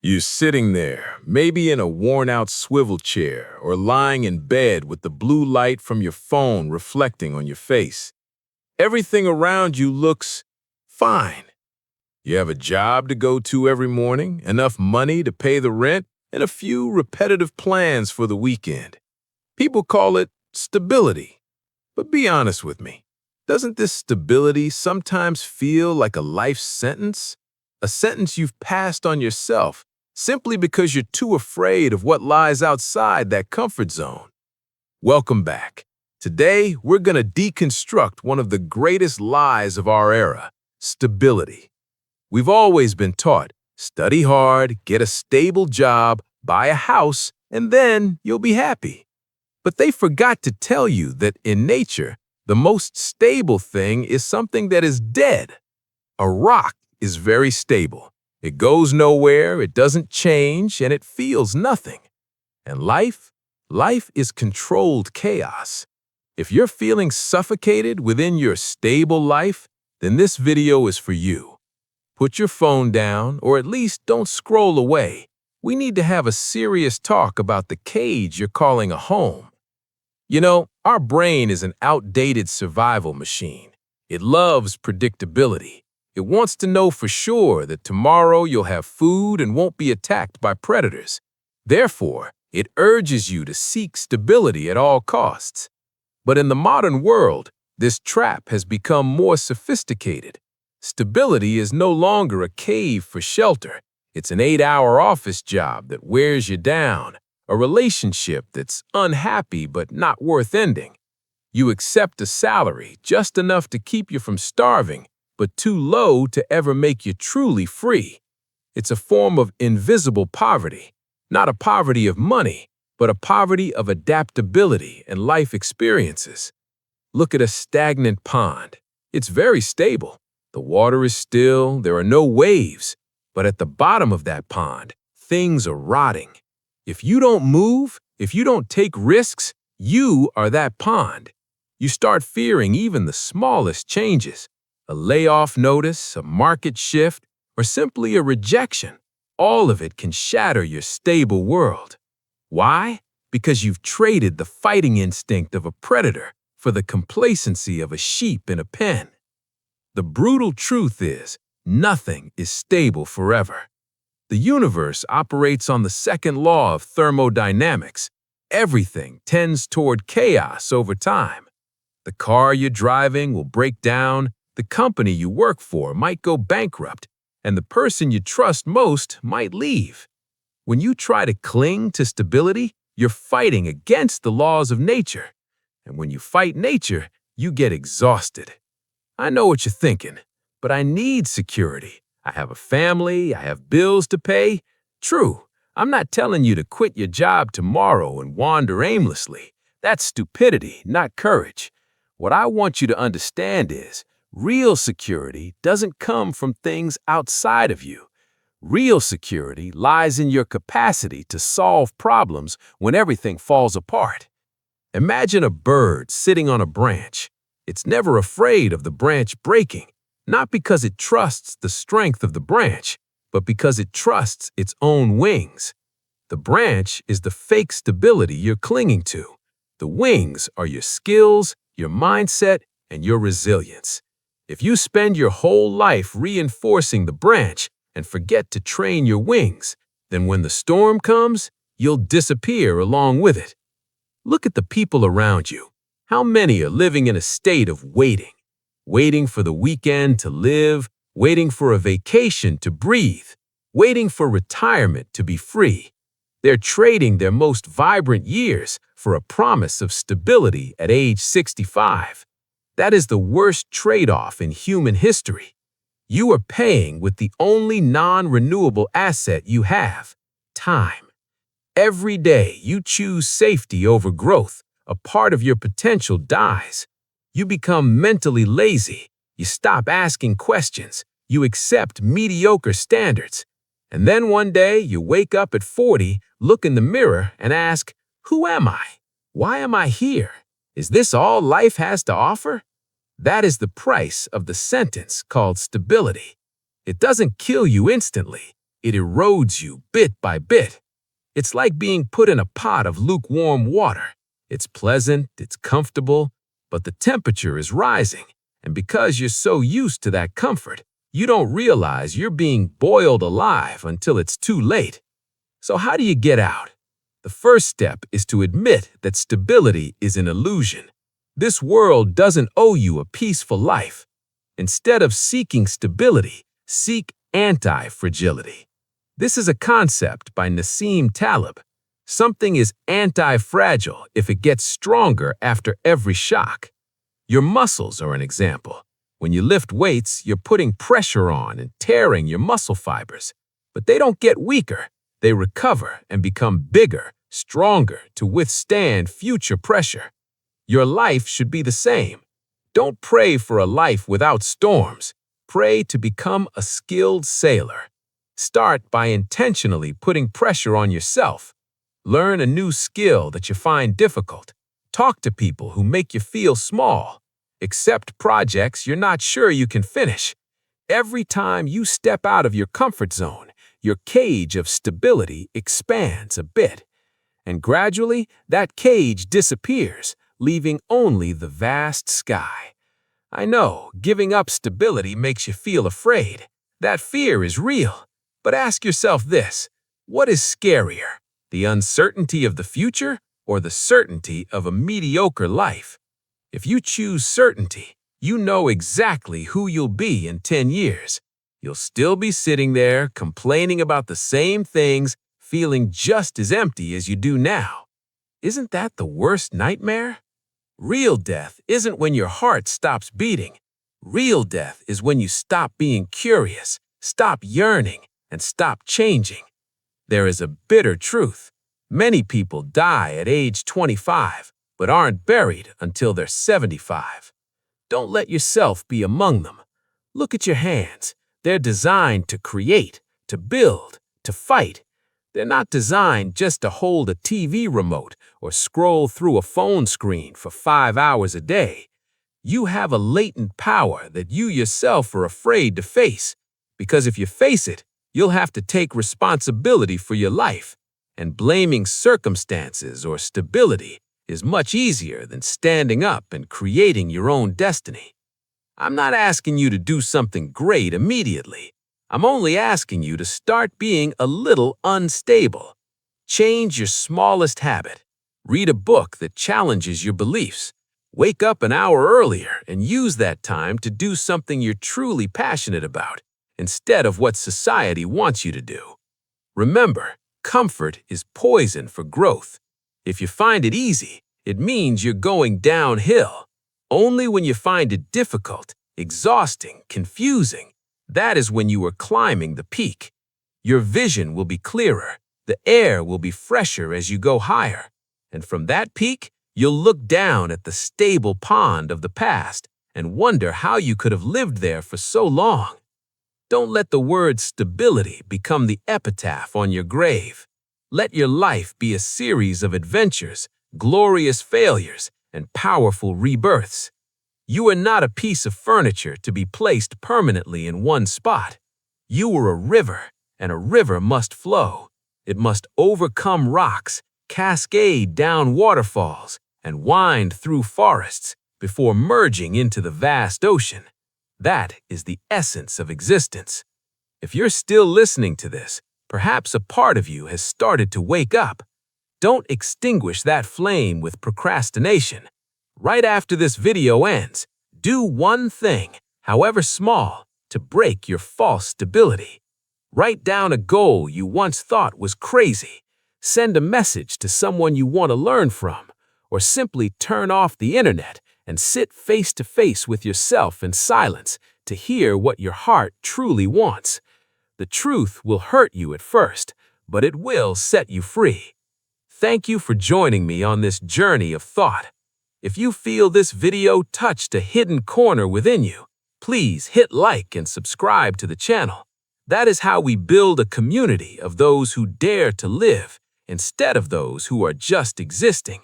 You're sitting there, maybe in a worn-out swivel chair or lying in bed with the blue light from your phone reflecting on your face. Everything around you looks fine. You have a job to go to every morning, enough money to pay the rent, and a few repetitive plans for the weekend. People call it stability. But be honest with me. Doesn't this stability sometimes feel like a life sentence? A sentence you've passed on yourself simply because you're too afraid of what lies outside that comfort zone. Welcome back. Today, we're going to deconstruct one of the greatest lies of our era, stability. We've always been taught, study hard, get a stable job, buy a house, and then you'll be happy. But they forgot to tell you that in nature, the most stable thing is something that is dead. A rock is very stable. It goes nowhere, it doesn't change, and it feels nothing. And life is controlled chaos. If you're feeling suffocated within your stable life, then this video is for you. Put your phone down, or at least don't scroll away. We need to have a serious talk about the cage you're calling a home. You know, our brain is an outdated survival machine. It loves predictability. It wants to know for sure that tomorrow you'll have food and won't be attacked by predators. Therefore, it urges you to seek stability at all costs. But in the modern world, this trap has become more sophisticated. Stability is no longer a cave for shelter. It's an 8-hour office job that wears you down, a relationship that's unhappy but not worth ending. You accept a salary just enough to keep you from starving, but too low to ever make you truly free. It's a form of invisible poverty, not a poverty of money, but a poverty of adaptability and life experiences. Look at a stagnant pond. It's very stable. The water is still, there are no waves, but at the bottom of that pond, things are rotting. If you don't move, if you don't take risks, you are that pond. You start fearing even the smallest changes. A layoff notice, a market shift, or simply a rejection. All of it can shatter your stable world. Why? Because you've traded the fighting instinct of a predator for the complacency of a sheep in a pen. The brutal truth is, nothing is stable forever. The universe operates on the second law of thermodynamics. Everything tends toward chaos over time. The car you're driving will break down, the company you work for might go bankrupt, and the person you trust most might leave. When you try to cling to stability, you're fighting against the laws of nature. And when you fight nature, you get exhausted. I know what you're thinking, but I need security. I have a family, I have bills to pay. True, I'm not telling you to quit your job tomorrow and wander aimlessly. That's stupidity, not courage. What I want you to understand is, real security doesn't come from things outside of you. Real security lies in your capacity to solve problems when everything falls apart. Imagine a bird sitting on a branch. It's never afraid of the branch breaking, not because it trusts the strength of the branch, but because it trusts its own wings. The branch is the fake stability you're clinging to. The wings are your skills, your mindset, and your resilience. If you spend your whole life reinforcing the branch and forget to train your wings, then when the storm comes, you'll disappear along with it. Look at the people around you. How many are living in a state of waiting? Waiting for the weekend to live, waiting for a vacation to breathe, waiting for retirement to be free. They're trading their most vibrant years for a promise of stability at age 65. That is the worst trade-off in human history. You are paying with the only non-renewable asset you have, time. Every day you choose safety over growth, a part of your potential dies. You become mentally lazy. You stop asking questions. You accept mediocre standards. And then one day you wake up at 40, look in the mirror, and ask, who am I? Why am I here? Is this all life has to offer? That is the price of the sentence called stability. It doesn't kill you instantly. it erodes you bit by bit. It's like being put in a pot of lukewarm water. It's pleasant, it's comfortable, but the temperature is rising, and because you're so used to that comfort, you don't realize you're being boiled alive until it's too late. So how do you get out? The first step is to admit that stability is an illusion. This world doesn't owe you a peaceful life. Instead of seeking stability, seek anti-fragility. This is a concept by Nassim Taleb. Something is anti-fragile if it gets stronger after every shock. Your muscles are an example. When you lift weights, you're putting pressure on and tearing your muscle fibers. But they don't get weaker. They recover and become bigger, stronger to withstand future pressure. Your life should be the same. Don't pray for a life without storms. Pray to become a skilled sailor. Start by intentionally putting pressure on yourself. Learn a new skill that you find difficult. Talk to people who make you feel small. Accept projects you're not sure you can finish. Every time you step out of your comfort zone, your cage of stability expands a bit. And gradually, that cage disappears, leaving only the vast sky. I know, giving up stability makes you feel afraid. That fear is real. But ask yourself this: what is scarier, the uncertainty of the future or the certainty of a mediocre life? If you choose certainty, you know exactly who you'll be in 10 years. You'll still be sitting there complaining about the same things, feeling just as empty as you do now. Isn't that the worst nightmare? Real death isn't when your heart stops beating. Real death is when you stop being curious, stop yearning, and stop changing. There is a bitter truth. Many people die at age 25, but aren't buried until they're 75. Don't let yourself be among them. Look at your hands. They're designed to create, to build, to fight. They're not designed just to hold a TV remote or scroll through a phone screen for 5 hours a day. You have a latent power that you yourself are afraid to face, because if you face it, you'll have to take responsibility for your life, and blaming circumstances or stability is much easier than standing up and creating your own destiny. I'm not asking you to do something great immediately. I'm only asking you to start being a little unstable. Change your smallest habit. Read a book that challenges your beliefs. Wake up an hour earlier and use that time to do something you're truly passionate about, instead of what society wants you to do. Remember, comfort is poison for growth. If you find it easy, it means you're going downhill. Only when you find it difficult, exhausting, confusing, that is when you are climbing the peak. Your vision will be clearer, the air will be fresher as you go higher, and from that peak, you'll look down at the stable pond of the past and wonder how you could have lived there for so long. Don't let the word stability become the epitaph on your grave. Let your life be a series of adventures, glorious failures, and powerful rebirths. You are not a piece of furniture to be placed permanently in one spot. You are a river, and a river must flow. It must overcome rocks, cascade down waterfalls, and wind through forests before merging into the vast ocean. That is the essence of existence. If you're still listening to this, perhaps a part of you has started to wake up. Don't extinguish that flame with procrastination. Right after this video ends, do one thing, however small, to break your false stability. Write down a goal you once thought was crazy. Send a message to someone you want to learn from, or simply turn off the internet and sit face to face with yourself in silence to hear what your heart truly wants. The truth will hurt you at first, but it will set you free. Thank you for joining me on this journey of thought. If you feel this video touched a hidden corner within you, please hit like and subscribe to the channel. That is how we build a community of those who dare to live instead of those who are just existing.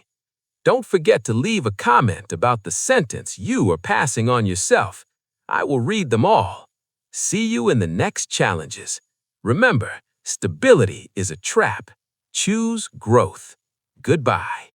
Don't forget to leave a comment about the sentence you are passing on yourself. I will read them all. See you in the next challenges. Remember, Stability is a trap. Choose growth. Goodbye.